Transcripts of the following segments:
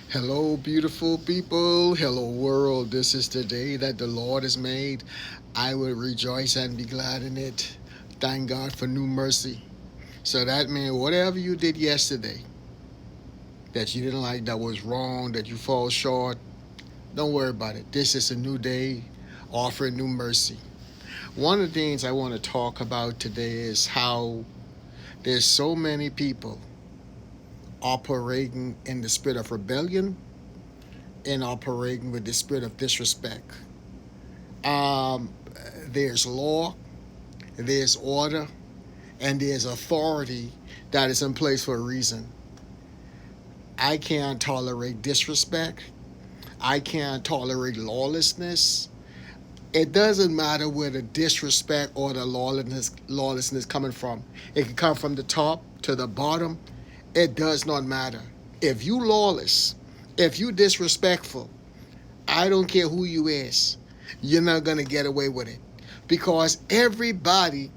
Hello, beautiful people. Hello, world. This is the day that the Lord has made. I will rejoice and be glad in it. Thank God for new mercy. So that means whatever you did yesterday that you didn't like, that was wrong, that you fall short, don't worry about it. This is a new day offering new mercy. One of the things I want to talk about today is how there's so many people operating in the spirit of rebellion and operating with the spirit of disrespect. Um, there's law, there's order, and there's authority that is in place for a reason. I can't tolerate disrespect. I can't tolerate lawlessness. It doesn't matter where the disrespect or the lawlessness coming from. It can come from the top to the bottom. It does not matter. If you lawless, if you disrespectful, I don't care who you is, you're not gonna get away with it. Because everybody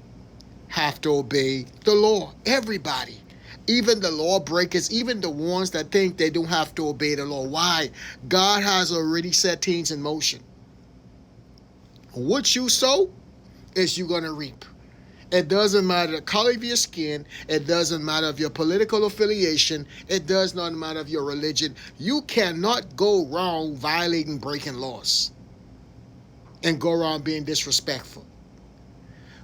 have to obey the law. Everybody. Even the lawbreakers, even the ones that think they don't have to obey the law. Why? God has already set things in motion. What you sow is you're gonna reap. It doesn't matter the color of your skin. It doesn't matter of your political affiliation. It does not matter of your religion. You cannot go wrong violating, breaking laws and go around being disrespectful.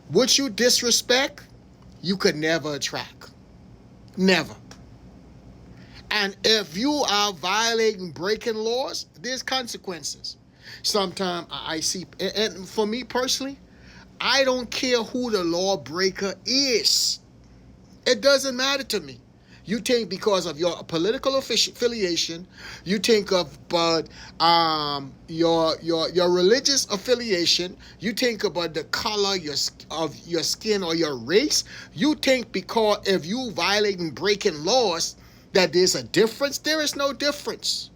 What you disrespect, you could never attract. Never. And if you are violating, breaking laws, there's consequences. Sometimes I see, and for me personally, I don't care who the lawbreaker is. It doesn't matter to me. You think because of your political affiliation, you think of but your religious affiliation, you think about the color of your skin or your race. You think because if you violate and breaking laws that there's a difference. There is no difference.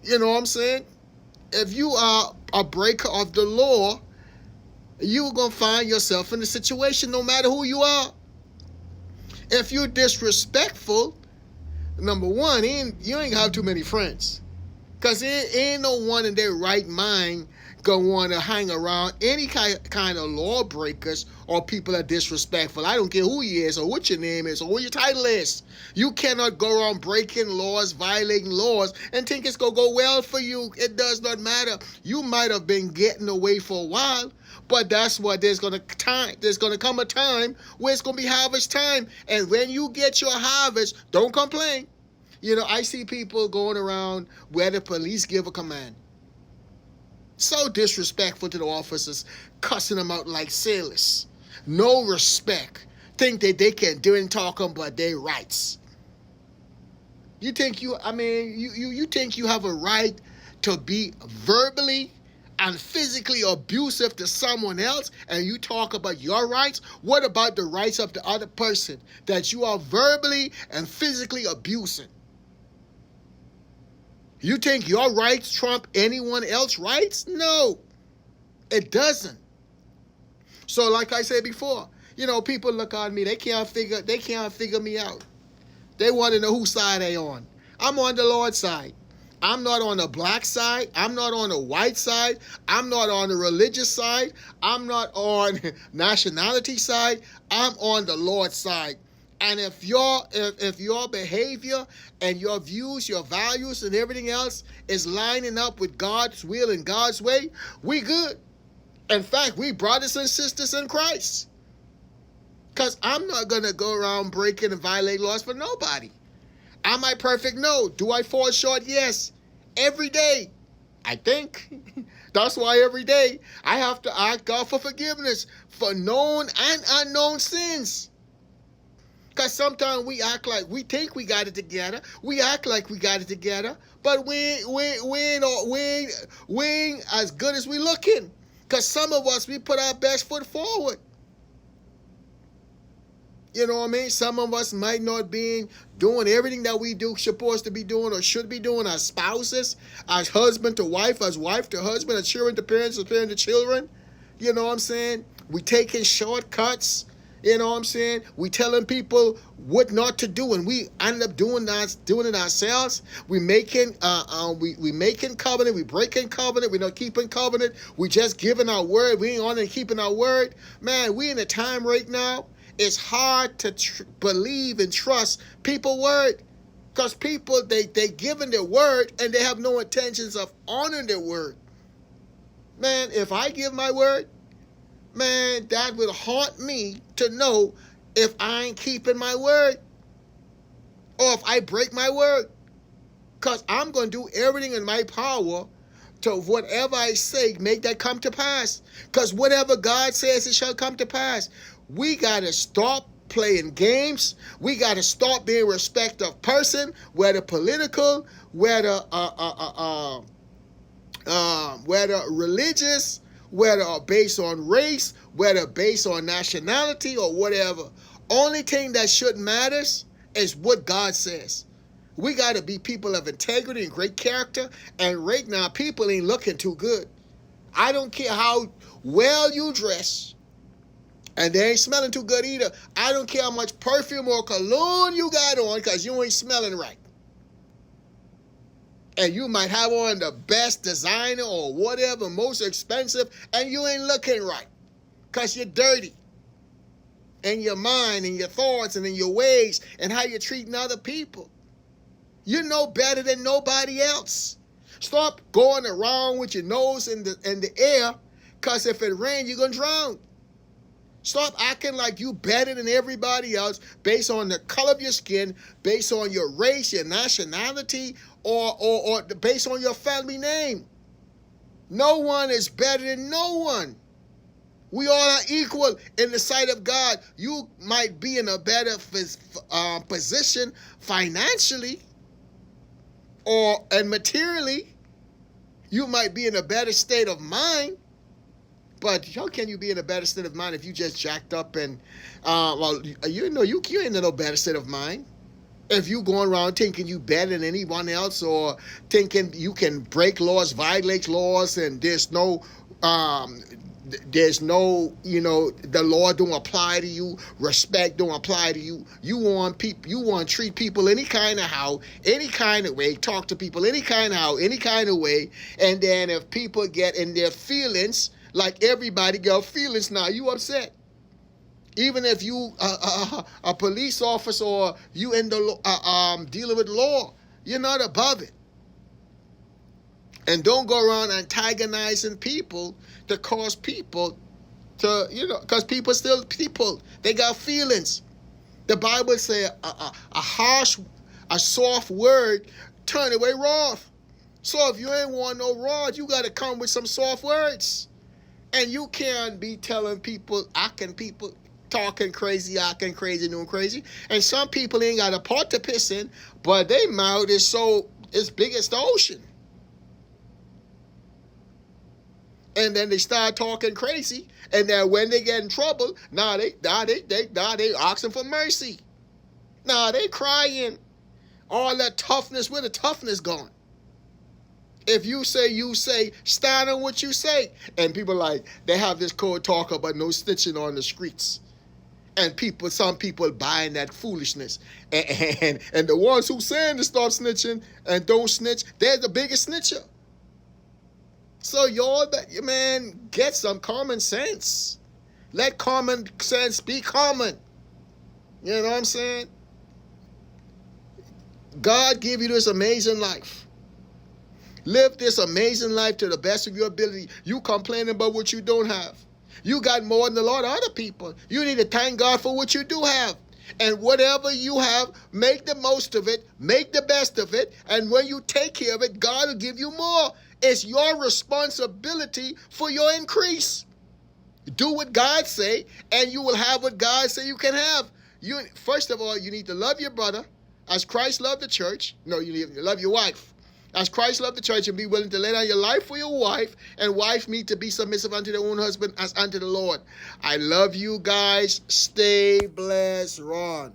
You know what I'm saying? If you are a breaker of the law, you're going to find yourself in a situation no matter who you are. If you're disrespectful, number one, you ain't have too many friends. Because ain't no one in their right mind going to want to hang around any kind of lawbreakers or people that are disrespectful. I don't care who you is or what your name is or what your title is. You cannot go around breaking laws, violating laws, and think it's going to go well for you. It does not matter. You might have been getting away for a while, but that's what there's going to come a time where it's going to be harvest time. And when you get your harvest, don't complain. You know, I see people going around where the police give a command. So disrespectful to the officers, cussing them out like sailors. No respect. Think that they can do and talk about their rights. You think you think you have a right to be verbally and physically abusive to someone else, and you talk about your rights? What about the rights of the other person that you are verbally and physically abusing? You think your rights trump anyone else's rights? No, it doesn't. So like I said before, you know, people look at me, they can't figure me out. They want to know whose side they on. I'm on the Lord's side. I'm not on the black side. I'm not on the white side. I'm not on the religious side. I'm not on nationality side. I'm on the Lord's side. And if your behavior and your views, your values, and everything else is lining up with God's will and God's way, we good. In fact, we brothers and sisters in Christ. Because I'm not going to go around breaking and violating laws for nobody. Am I perfect? No. Do I fall short? Yes. Every day. I think. That's why every day I have to ask God for forgiveness for known and unknown sins. Because sometimes we act like we think we got it together. We act like we got it together. But we ain't as good as we looking. Because some of us, we put our best foot forward. You know what I mean? Some of us might not be doing everything that we do supposed to be doing or should be doing as spouses, as husband to wife, as wife to husband, as children to parents, as parents to children. You know what I'm saying? We taking shortcuts. You know what I'm saying? We telling people what not to do, and we end up doing it ourselves. We making we making covenant, we breaking covenant, we not keeping covenant. We just giving our word. We ain't on and keeping our word. Man, we in a time right now. It's hard to believe and trust people's word, because people they giving their word and they have no intentions of honoring their word. Man, if I give my word, man, that would haunt me to know if I ain't keeping my word or if I break my word. Because I'm going to do everything in my power to whatever I say, make that come to pass. Because whatever God says, it shall come to pass. We got to stop playing games. We got to stop being respect of person, whether political, whether religious, whether based on race, whether based on nationality or whatever. Only thing that should matter is what God says. We got to be people of integrity and great character. And right now, people ain't looking too good. I don't care how well you dress. And they ain't smelling too good either. I don't care how much perfume or cologne you got on, because you ain't smelling right. And you might have on the best designer or whatever, most expensive, and you ain't looking right, because you're dirty in your mind and your thoughts and in your ways and how you're treating other people. You know better than nobody else. Stop going around with your nose in the air, because if it rains, you're going to drown. Stop acting like you better than everybody else based on the color of your skin, based on your race, your nationality, or based on your family name. No one is better than no one. We all are equal in the sight of God. You might be in a better position financially and materially. You might be in a better state of mind. But how can you be in a better state of mind if you just jacked up and, you ain't in no better state of mind. If you going around thinking you better than anyone else, or thinking you can break laws, violate laws, and there's no, the law don't apply to you, respect don't apply to you. You want to treat people any kind of way, talk to people any kind of how, any kind of way, and then if people get in their feelings, like everybody got feelings now, you upset. Even if you a police officer or you in the dealing with law, you're not above it. And don't go around antagonizing people to cause people to, because people still people. They got feelings. The Bible says a soft word turn away wrath. So if you ain't want no wrath, you got to come with some soft words. And you can't be telling people, talking crazy, acting crazy, doing crazy. And some people ain't got a pot to piss in, but their mouth is so, it's big as the ocean. And then they start talking crazy. And then when they get in trouble, they asking for mercy. They crying. All that toughness, where the toughness gone? If you say, stand on what you say. And people they have this code talk about no snitching on the streets. And some people buying that foolishness. And the ones who saying to stop snitching and don't snitch, they're the biggest snitcher. So get some common sense. Let common sense be common. You know what I'm saying? God give you this amazing life. Live this amazing life to the best of your ability. You complaining about what you don't have. You got more than a lot of other people. You need to thank God for what you do have. And whatever you have, make the most of it. Make the best of it. And when you take care of it, God will give you more. It's your responsibility for your increase. Do what God say, and you will have what God say you can have. First of all, you need to love your brother as Christ loved the church. No, you need to love your wife as Christ loved the church, and be willing to lay down your life for your wife, and wife need to be submissive unto their own husband as unto the Lord. I love you guys. Stay blessed, Ron.